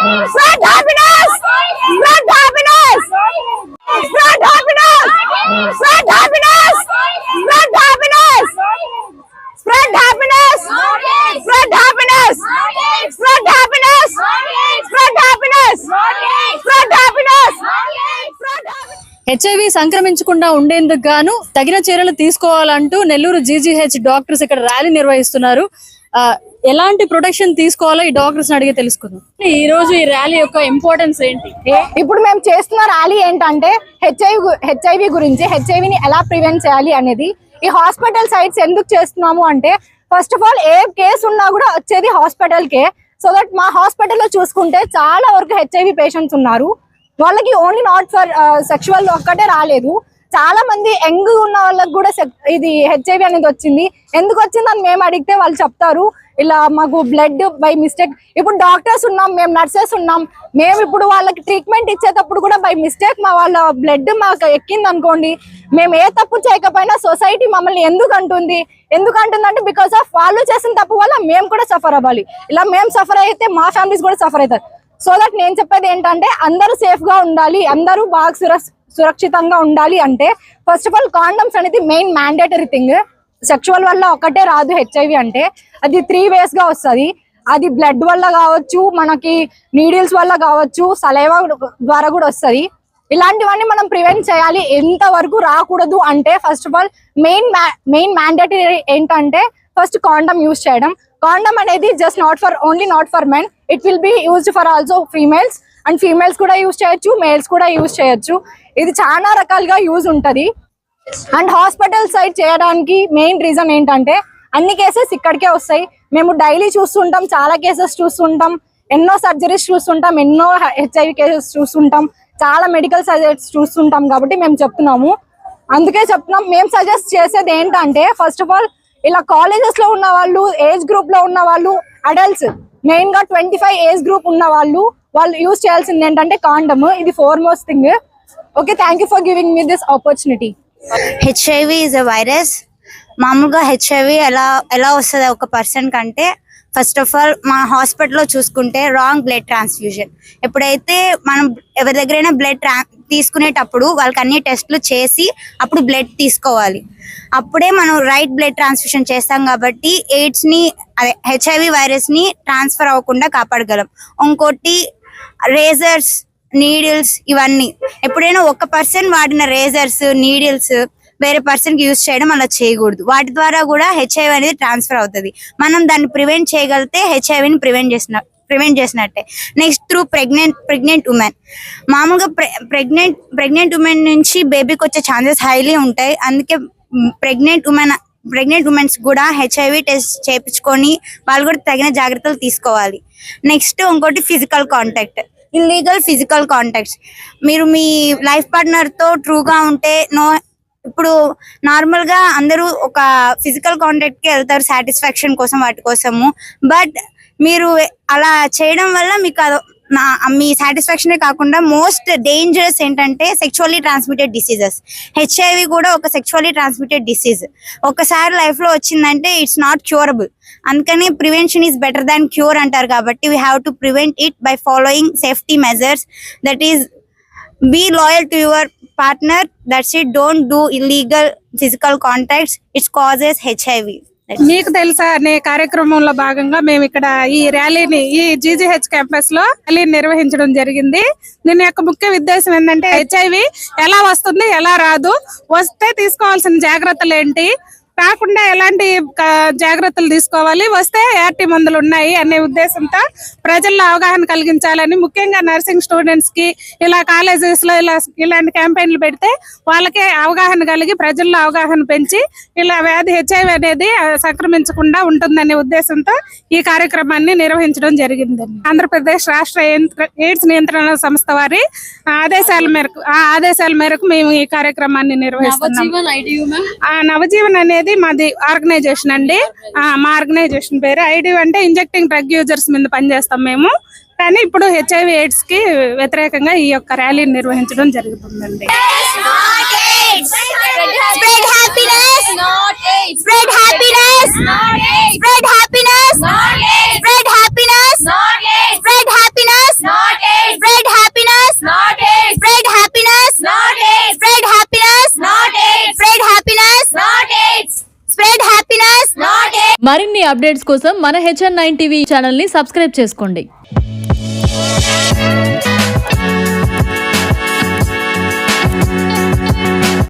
Spread happiness. Spread happiness. Spread happiness. Spread happiness. Spread happiness. Spread happiness. Spread happiness. Spread happiness. Spread happiness. Spread happiness. HIV సంక్రమించకుండా ఉండేందుకు గాను తగిన చర్యలు తీసుకోవాలంటూ Nellore GGH doctors ఇక్కడ rally నిర్వహిస్తున్నారు. ఎలాంటి ప్రొటెక్షన్ తీసుకోవాలో ఈ డాక్టర్స్ అడిగి తెలుసుకుందాం. ఈ రోజు ఈ ర్యాలీ యొక్క ఇంపార్టెన్స్ ఏంటి? ఇప్పుడు మేము చేస్తున్న ర్యాలీ ఏంటంటే హెచ్ఐవి గురించి, హెచ్ఐవిని ఎలా ప్రివెంట్ చేయాలి అనేది. ఈ హాస్పిటల్ సైట్స్ ఎందుకు చేస్తున్నాము అంటే, first of all A case ఉన్నా కూడా వచ్చేది హాస్పిటల్ కే. సో దట్ మా హాస్పిటల్లో చూసుకుంటే చాలా వరకు హెచ్ఐవి పేషెంట్స్ ఉన్నారు. వాళ్ళకి ఓన్లీ నాట్ ఫర్ సెక్షువల్ ఒక్కటే రాలేదు, చాలా మంది యంగ్ ఉన్న వాళ్ళకి కూడా ఇది హెచ్ఐవి అనేది వచ్చింది. ఎందుకు వచ్చిందని మేము అడిగితే వాళ్ళు చెప్తారు, ఇలా మాకు బ్లడ్ బై మిస్టేక్. ఇప్పుడు డాక్టర్స్ ఉన్నాం, మేము నర్సెస్ ఉన్నాం, మేము ఇప్పుడు వాళ్ళకి ట్రీట్మెంట్ ఇచ్చేటప్పుడు కూడా బై మిస్టేక్ మా వాళ్ళ బ్లడ్ మాకు ఎక్కింది అనుకోండి, మేము ఏ తప్పు చేయకపోయినా సొసైటీ మమ్మల్ని ఎందుకు అంటుంది అంటే బికాస్ ఆఫ్ వాళ్ళు చేసిన తప్పు వల్ల మేము కూడా సఫర్ అవ్వాలి. ఇలా మేము సఫర్ అయితే మా ఫ్యామిలీస్ కూడా సఫర్ అవుతారు. సో దట్ నేను చెప్పేది ఏంటంటే, అందరూ సేఫ్ గా ఉండాలి, అందరూ బాగా సురక్షితంగా ఉండాలి అంటే ఫస్ట్ ఆఫ్ ఆల్ కాండమ్స్ అనేది మెయిన్ మ్యాండేటరీ థింగ్. సెక్షువల్ వల్ల ఒకటే రాదు హెచ్ఐవి అంటే, అది 3 ways గా వస్తుంది. అది బ్లడ్ వల్ల కావచ్చు, మనకి నీడిల్స్ వల్ల కావచ్చు, సలైవా ద్వారా కూడా వస్తుంది. ఇలాంటివన్నీ మనం ప్రివెంట్ చేయాలి. ఎంత వరకు రాకూడదు అంటే first of all main mandatory ఏంటంటే ఫస్ట్ కాండమ్ యూజ్ చేయడం. కాండమ్ అనేది just not for men, it will be used for also females. And females కూడా యూజ్ చేయొచ్చు, మేల్స్ కూడా యూజ్ చేయొచ్చు. ఇది చాలా రకాలుగా యూజ్ ఉంటుంది. అండ్ హాస్పిటల్ సైడ్ చేయడానికి మెయిన్ రీజన్ ఏంటంటే, అన్ని కేసెస్ ఇక్కడికే వస్తాయి. మేము డైలీ చూస్తుంటాం, చాలా కేసెస్ చూస్తుంటాం, ఎన్నో సర్జరీస్ చూస్తుంటాం, ఎన్నో హెచ్ఐవి కేసెస్ చూస్తుంటాం, చాలా మెడికల్ సజెస్ట్ చూస్తుంటాం. కాబట్టి మేము చెప్తున్నాము, అందుకే చెప్తున్నాం. మేము సజెస్ట్ చేసేది ఏంటంటే ఫస్ట్ ఆఫ్ ఆల్ ఇలా కాలేజెస్ లో ఉన్న వాళ్ళు, ఏజ్ గ్రూప్ లో ఉన్న వాళ్ళు, అడల్ట్స్ మెయిన్ గా 25 ఏజ్ గ్రూప్ ఉన్న వాళ్ళు యూజ్ చేయాల్సింది ఏంటంటే కాండమ్. ఇది foremost thing. Okay, thank you for giving me this opportunity. HIV is a virus. మామూలుగా హెచ్ఐవి ఎలా వస్తుంది ఒక పర్సన్ కంటే, ఫస్ట్ ఆఫ్ ఆల్ మన హాస్పిటల్లో చూసుకుంటే రాంగ్ బ్లడ్ ట్రాన్స్ఫ్యూజన్. ఎప్పుడైతే మనం ఎవరి దగ్గరైనా బ్లడ్ తీసుకునేటప్పుడు వాళ్ళకి అన్ని టెస్టులు చేసి అప్పుడు బ్లడ్ తీసుకోవాలి. అప్పుడే మనం రైట్ బ్లడ్ ట్రాన్స్ఫ్యూషన్ చేస్తాం కాబట్టి హెచ్ఐవి వైరస్ ని ట్రాన్స్ఫర్ అవ్వకుండా కాపాడగలం. ఇంకోటి రేజర్స్, నీడిల్స్, ఇవన్నీ ఎప్పుడైనా ఒక పర్సన్ వాడిన రేజర్స్, నీడిల్స్ వేరే పర్సన్ కి యూజ్ చేయడం అలా చేయకూడదు. వాటి ద్వారా కూడా హెచ్ఐవి అనేది ట్రాన్స్ఫర్ అవుతుంది. మనం దాన్ని ప్రివెంట్ చేయగలిగితే హెచ్ఐవిని ప్రివెంట్ చేసినట్టే. Next through pregnant women. మామూలుగా ప్రెగ్నెంట్ ఉమెన్ నుంచి బేబీకి వచ్చే ఛాన్సెస్ హైలీ ఉంటాయి. అందుకే ప్రెగ్నెంట్ ఉమెన్స్ కూడా హెచ్ఐవి టెస్ట్ చేయించుకొని వాళ్ళు కూడా తగిన జాగ్రత్తలు తీసుకోవాలి. నెక్స్ట్ ఇంకోటి physical contact, illegal physical contacts. మీరు మీ లైఫ్ పార్ట్నర్ తో ట్రూగా ఉంటే ఇప్పుడు నార్మల్ గా అందరూ ఒక ఫిజికల్ కాంటాక్ట్ కి వెళ్తారు సాటిస్ఫాక్షన్ కోసం, వాటి కోసము. బట్ మీరు అలా చేయడం వల్ల మీకు మీ సాటిస్ఫాక్షనే కాకుండా మోస్ట్ డేంజరస్ ఏంటంటే సెక్షువల్లీ ట్రాన్స్మిటెడ్ డిసీజెస్. హెచ్ఐవి కూడా ఒక సెక్షువల్లీ ట్రాన్స్మిటెడ్ డిసీజ్. ఒకసారి లైఫ్ లో వచ్చిందంటే ఇట్స్ నాట్ క్యూరబుల్. అందుకని prevention is better than cure అంటారు. కాబట్టి we have to prevent it by following safety measures. That is be loyal to your partner, that's it. Don't do illegal physical contacts, it causes HIV. మీకు తెలుసా అనే కార్యక్రమంలో భాగంగా మేము ఇక్కడ ఈ ర్యాలీని ఈ జీజీహెచ్ క్యాంపస్ లో ర్యాలీ నిర్వహించడం జరిగింది. దీని యొక్క ముఖ్య ఉద్దేశం ఏంటంటే, హెచ్ఐవి ఎలా వస్తుంది, ఎలా రాదు, వస్తే తీసుకోవాల్సిన జాగ్రత్తలు ఏంటి, రాకుండా ఎలాంటి జాగ్రత్తలు తీసుకోవాలి, వస్తే ఏఆర్టీ మందులు ఉన్నాయి అనే ఉద్దేశంతో ప్రజల్లో అవగాహన కలిగించాలని, ముఖ్యంగా నర్సింగ్ స్టూడెంట్స్ కి ఇలా కాలేజెస్ లో ఇలాంటి క్యాంపెయిన్లు పెడితే వాళ్ళకే అవగాహన కలిగి ప్రజల్లో అవగాహన పెంచి ఇలా వ్యాధి హెచ్ఐవి అనేది సంక్రమించకుండా ఉంటుందనే ఉద్దేశంతో ఈ కార్యక్రమాన్ని నిర్వహించడం జరిగింది. ఆంధ్రప్రదేశ్ రాష్ట్ర ఎయిడ్స్ నియంత్రణ సంస్థ వారి ఆదేశాల మేరకు మేము ఈ కార్యక్రమాన్ని నిర్వహిస్తున్నాం. నవజీవన్ అనేది మాది ఆర్గనైజేషన్ అండి. మా ఆర్గనైజేషన్ పేరు ఐడియూ అంటే ఇంజెక్టింగ్ డ్రగ్ యూజర్స్ మీద పనిచేస్తాం మేము. కానీ ఇప్పుడు హెచ్ఐవి ఎయిడ్స్ కి వ్యతిరేకంగా ఈ యొక్క ర్యాలీని నిర్వహించడం జరుగుతుందండి. Spread happiness. మరిన్ని అప్డేట్స్ కోసం మన HN9 టీవీ ఛానల్ ని సబ్స్క్రైబ్ చేసుకోండి.